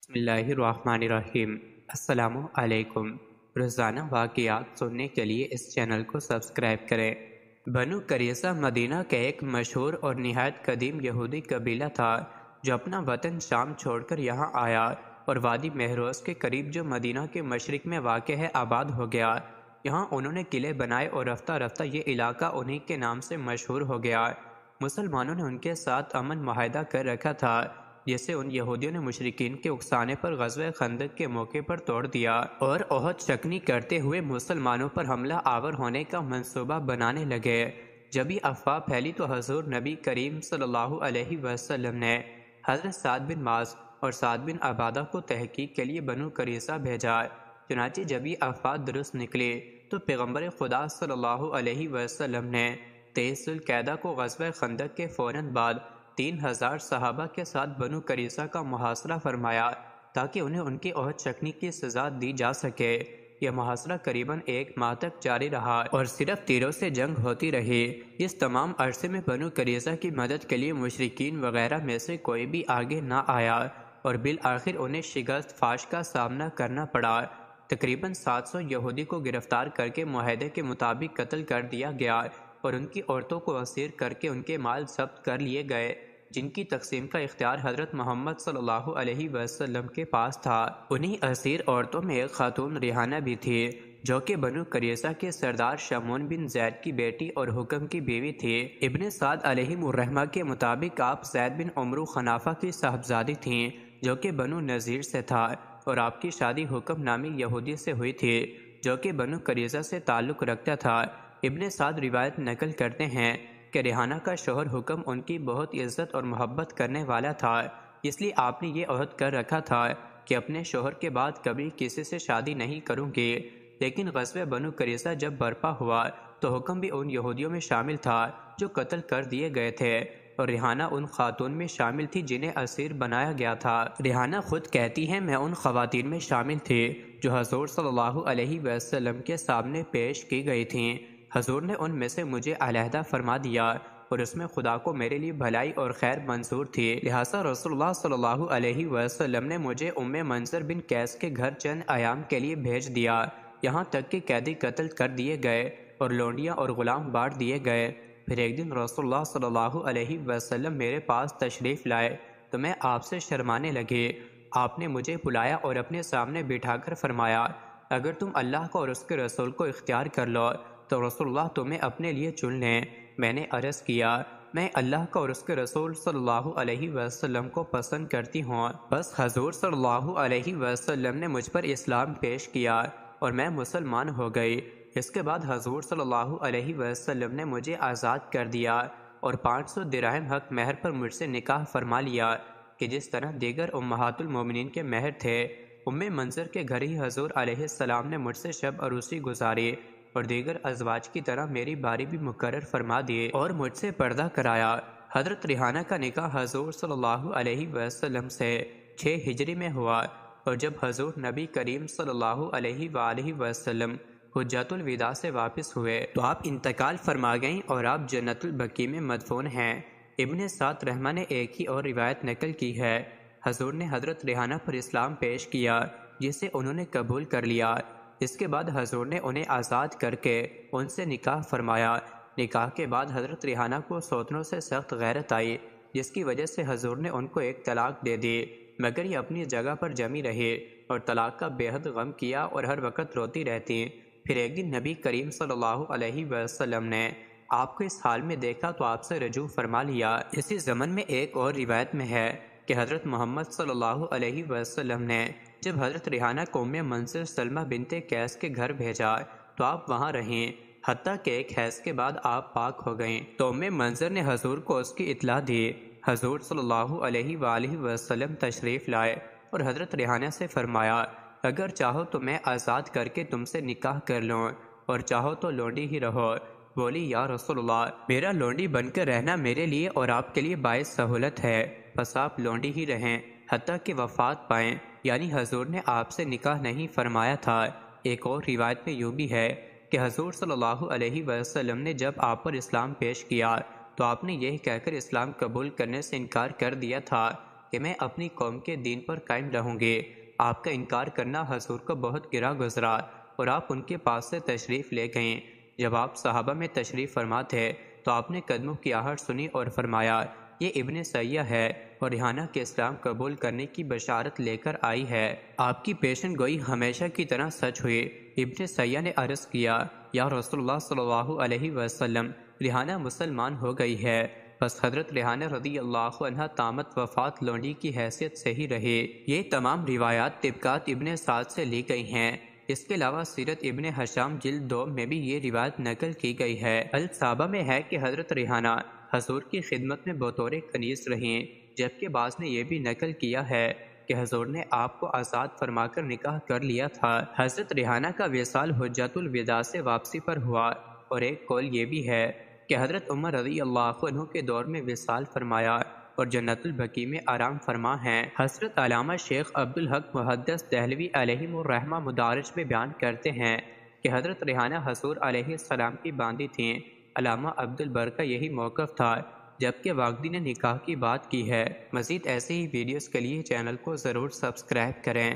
بسم اللہ الرحمن الرحیم۔ السلام علیکم۔ روزانہ واقعات سننے کے لیے اس چینل کو سبسکرائب کریں۔ بنو قریظہ مدینہ کا ایک مشہور اور نہایت قدیم یہودی قبیلہ تھا جو اپنا وطن شام چھوڑ کر یہاں آیا اور وادی مہروز کے قریب جو مدینہ کے مشرق میں واقع ہے آباد ہو گیا۔ یہاں انہوں نے قلعے بنائے اور رفتہ رفتہ یہ علاقہ انہی کے نام سے مشہور ہو گیا۔ مسلمانوں نے ان کے ساتھ امن معاہدہ کر رکھا تھا جسے ان یہودیوں نے مشرکین کے اکسانے پر غزوہ خندق کے موقع پر توڑ دیا اور احد شکنی کرتے ہوئے مسلمانوں پر حملہ آور ہونے کا منصوبہ بنانے لگے۔ جب یہ افواہ پھیلی تو حضور نبی کریم صلی اللہ علیہ وسلم نے حضرت سعد بن معاذ اور سعد بن عبادہ کو تحقیق کے لیے بنو قریظہ بھیجا۔ چنانچہ جب یہ افواہ درست نکلی تو پیغمبر خدا صلی اللہ علیہ وسلم نے 23 ذوالقعدہ کو غزوہ خندق کے فوراً بعد 3000 صحابہ کے ساتھ بنو قریظہ کا محاصرہ فرمایا تاکہ انہیں ان کی عہد شکنی کی سزا دی جا سکے۔ یہ محاصرہ قریباً 1 ماہ تک جاری رہا اور صرف تیروں سے جنگ ہوتی رہی۔ اس تمام عرصے میں بنو قریظہ کی مدد کے لیے مشرکین وغیرہ میں سے کوئی بھی آگے نہ آیا اور بالآخر انہیں شکست فاش کا سامنا کرنا پڑا۔ تقریباً 700 یہودی کو گرفتار کر کے معاہدے کے مطابق قتل کر دیا گیا اور ان کی عورتوں کو اسیر کر کے ان کے مال ضبط کر لیے گئے، جن کی تقسیم کا اختیار حضرت محمد صلی اللہ علیہ وسلم کے پاس تھا۔ انہی اسیر عورتوں میں ایک خاتون ریحانہ بھی تھی جو کہ بنو قریظہ کے سردار شمعون بن زید کی بیٹی اور حکم کی بیوی تھی۔ ابن سعد علیہ الرحمہ کے مطابق آپ زید بن عمرو خنافہ کی صاحبزادی تھیں جو کہ بنو نذیر سے تھا اور آپ کی شادی حکم نامی یہودی سے ہوئی تھی جو کہ بنو قریظہ سے تعلق رکھتا تھا۔ ابن سعد روایت نقل کرتے ہیں کہ ریحانہ کا شوہر حکم ان کی بہت عزت اور محبت کرنے والا تھا، اس لیے آپ نے یہ عہد کر رکھا تھا کہ اپنے شوہر کے بعد کبھی کسی سے شادی نہیں کروں گی۔ لیکن غزوہ بنو قریظہ جب برپا ہوا تو حکم بھی ان یہودیوں میں شامل تھا جو قتل کر دیے گئے تھے اور ریحانہ ان خاتون میں شامل تھی جنہیں اسیر بنایا گیا تھا۔ ریحانہ خود کہتی ہیں میں ان خواتین میں شامل تھی جو حضور صلی اللہ علیہ وسلم کے سامنے پیش کی گئی تھیں۔ حضور نے ان میں سے مجھے علیحدہ فرما دیا اور اس میں خدا کو میرے لیے بھلائی اور خیر منظور تھی، لہٰذا رسول اللہ صلی اللہ علیہ وسلم نے مجھے ام منظر بن قیس کے گھر چند ایام کے لیے بھیج دیا، یہاں تک کہ قیدی قتل کر دیے گئے اور لونڈیاں اور غلام بانٹ دیے گئے۔ پھر ایک دن رسول اللہ صلی اللہ علیہ وسلم میرے پاس تشریف لائے تو میں آپ سے شرمانے لگی۔ آپ نے مجھے بلایا اور اپنے سامنے بٹھا کر فرمایا اگر تم اللہ کو اور اس کے رسول کو اختیار کر لو تو رسول اللہ تمہیں اپنے لیے چن لیں۔ میں نے عرض کیا میں اللہ کا اور اس کے رسول صلی اللہ علیہ وسلم کو پسند کرتی ہوں۔ بس حضور صلی اللہ علیہ وسلم نے مجھ پر اسلام پیش کیا اور میں مسلمان ہو گئی۔ اس کے بعد حضور صلی اللہ علیہ وسلم نے مجھے آزاد کر دیا اور 500 درہم حق مہر پر مجھ سے نکاح فرما لیا کہ جس طرح دیگر امہات المومنین کے مہر تھے۔ ام منظر کے گھر ہی حضور علیہ السلام نے مجھ سے شب عروسی گزاری اور دیگر ازواج کی طرح میری باری بھی مقرر فرما دی اور مجھ سے پردہ کرایا۔ حضرت ریحانہ کا نکاح حضور صلی اللہ علیہ وسلم سے 6 ہجری میں ہوا اور جب حضور نبی کریم صلی اللہ علیہ وآلہ وسلم حجۃ الوداع سے واپس ہوئے تو آپ انتقال فرما گئیں اور آپ جنت البقیع میں مدفون ہیں۔ ابن سعد رحمہ نے ایک ہی اور روایت نقل کی ہے حضور نے حضرت ریحانہ پر اسلام پیش کیا جسے انہوں نے قبول کر لیا۔ اس کے بعد حضور نے انہیں آزاد کر کے ان سے نکاح فرمایا۔ نکاح کے بعد حضرت ریحانہ کو سوتنوں سے سخت غیرت آئی جس کی وجہ سے حضور نے ان کو ایک طلاق دے دی، مگر یہ اپنی جگہ پر جمی رہی اور طلاق کا بے حد غم کیا اور ہر وقت روتی رہتی۔ پھر ایک دن نبی کریم صلی اللہ علیہ وسلم نے آپ کو اس حال میں دیکھا تو آپ سے رجوع فرما لیا۔ اسی ضمن میں ایک اور روایت میں ہے کہ حضرت محمد صلی اللہ علیہ وسلم نے جب حضرت ریحانہ کو ام منظر سلمہ بنت قیس کے گھر بھیجا تو آپ وہاں رہیں حتیٰ کہ ایک حیض کے بعد آپ پاک ہو گئیں تو ام منظر نے حضور کو اس کی اطلاع دی۔ حضور صلی اللہ علیہ وآلہ وسلم تشریف لائے اور حضرت ریحانہ سے فرمایا اگر چاہو تو میں آزاد کر کے تم سے نکاح کر لوں اور چاہو تو لونڈی ہی رہو۔ بولی یا رسول اللہ میرا لونڈی بن کر رہنا میرے لیے اور آپ کے لیے باعث سہولت ہے، بس آپ لونڈی ہی رہیں حتیٰ کہ وفات پائیں، یعنی حضور نے آپ سے نکاح نہیں فرمایا تھا۔ ایک اور روایت میں یوں بھی ہے کہ حضور صلی اللہ علیہ وسلم نے جب آپ پر اسلام پیش کیا تو آپ نے یہی کہہ کر اسلام قبول کرنے سے انکار کر دیا تھا کہ میں اپنی قوم کے دین پر قائم رہوں گی۔ آپ کا انکار کرنا حضور کو بہت گرا گزرا اور آپ ان کے پاس سے تشریف لے گئیں۔ جب آپ صحابہ میں تشریف فرما تھے تو آپ نے قدموں کی آہٹ سنی اور فرمایا، یہ ابن سیہ ہے اور ریحانہ کے اسلام قبول کرنے کی بشارت لے کر آئی ہے۔ آپ کی پیشن گوئی ہمیشہ کی طرح سچ ہوئی۔ ابن سیہ نے عرض کیا، یا رسول اللہ صلی اللہ علیہ وسلم، ریحانہ مسلمان ہو گئی ہے۔ بس حضرت ریحانہ رضی اللہ عنہ تامت وفات لونڈی کی حیثیت سے ہی رہے۔ یہ تمام روایات طبقات ابن سعد سے لی گئی ہیں۔ اس کے علاوہ سیرت ابن ہشام جلد 2 میں بھی یہ روایت نقل کی گئی ہے۔ الصحابہ میں ہے کہ حضرت ریحانہ حضور کی خدمت میں بطور کنیز رہیں، جبکہ بعض نے یہ بھی نقل کیا ہے کہ حضور نے آپ کو آزاد فرما کر نکاح کر لیا تھا۔ حضرت ریحانہ کا وصال حجۃ الوداع سے واپسی پر ہوا، اور ایک قول یہ بھی ہے کہ حضرت عمر رضی اللہ عنہ کے دور میں وصال فرمایا اور جنت البقیع میں آرام فرما ہیں۔ حضرت علامہ شیخ عبدالحق محدث دہلوی علیہ الرحمہ مدارج میں بیان کرتے ہیں کہ حضرت ریحانہ حضور علیہ السلام کی باندی تھیں۔ علامہ عبدالبر کا یہی موقف تھا، جبکہ واقدی نے نکاح کی بات کی ہے۔ مزید ایسے ہی ویڈیوز کے لیے چینل کو ضرور سبسکرائب کریں۔